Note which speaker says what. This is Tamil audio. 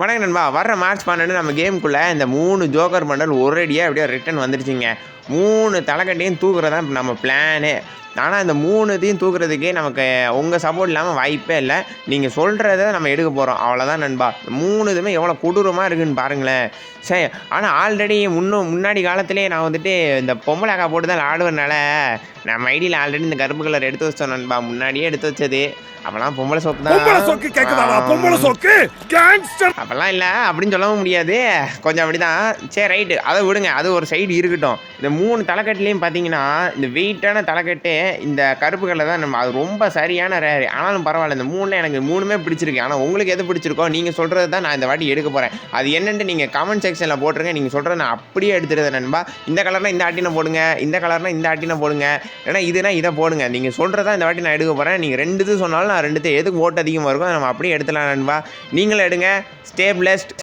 Speaker 1: வணக்கம் நண்பா. வர்ற மார்ச் 12 நம்ம கேமுக்குள்ள இந்த 3 ஜோக்கர் பண்டல் ஒரேடியா அப்படியே ரிட்டர்ன் வந்துருச்சுங்க. 3 தலைக்கட்டையும் தூக்குறது தான் நம்ம பிளானே. ஆனா இந்த 3த்தையும் தூக்குறதுக்கு நமக்கு உங்க சப்போர்ட் இல்லாம வாய்ப்பே இல்ல. நீங்க சொல்றத நம்ம எடுக்க போறோம். அவ்வளோதான் நண்பா. 3 இதுவுமே எவ்வளோ கொடூரமா இருக்குன்னு பாருங்களேன். ஆனா ஆல்ரெடி முன்னாடி காலத்திலேயே நான் வந்துட்டு இந்த பொம்பளை அக்கா போட்டு தான் ஆடுவதுனால நம்ம ஐடியில ஆல்ரெடி இந்த கருப்பு கலர் எடுத்து வச்சோம் நண்பா. முன்னாடியே எடுத்து வச்சது. அப்பலாம் பொம்பளை சோக்கு தான்.
Speaker 2: பொம்பளை சோக்கு கேக்குதாடா? பொம்பளை சோக்கு கேங்ஸ்டர்
Speaker 1: அப்பெல்லாம் இல்ல அப்படின்னு சொல்லவும் முடியாது. கொஞ்சம் அப்படிதான். சரி ரைட்டு. அதை விடுங்க. அது ஒரு சைடு இருக்கட்டும். இந்த 3 தலைக்கட்டுலேயும் பார்த்தீங்கன்னா, இந்த வெயிட்டான தலைக்கட்டு இந்த கருப்பு கலர் தான் நம்ம அது ரொம்ப சரியான ரேரு. ஆனாலும் பரவாயில்ல. இந்த 3ல எனக்கு 3மே பிடிச்சிருக்கு. ஆனா உங்களுக்கு எது பிடிச்சிருக்கோ நீங்க சொல்றது தான் நான் இந்த வாட்டி எடுக்க போறேன். அது என்னன்ட்டு நீங்க கமெண்ட் செக்ஷன்ல போட்டுருங்க. நீங்க சொல்றத நான் அப்படியே எடுத்துடுறேன் நண்பா. இந்த கலர்னா இந்த ஆட்டின போடுங்க. இந்த கலர்னா இந்த ஆட்டின போடுங்க. ஏன்னா இதுனா இதை போடுங்க. நீங்க சொல்றதா இந்த வாட்டி நான் எடுக்க போறேன். நீங்க 2 இது சொன்னாலும் நான் 2 எதுக்கு ஓட்டு அதிகமாக இருக்கோ நம்ம அப்படியே எடுத்துலாம் நண்பா. நீங்களும் எடுங்க. Stay blessed.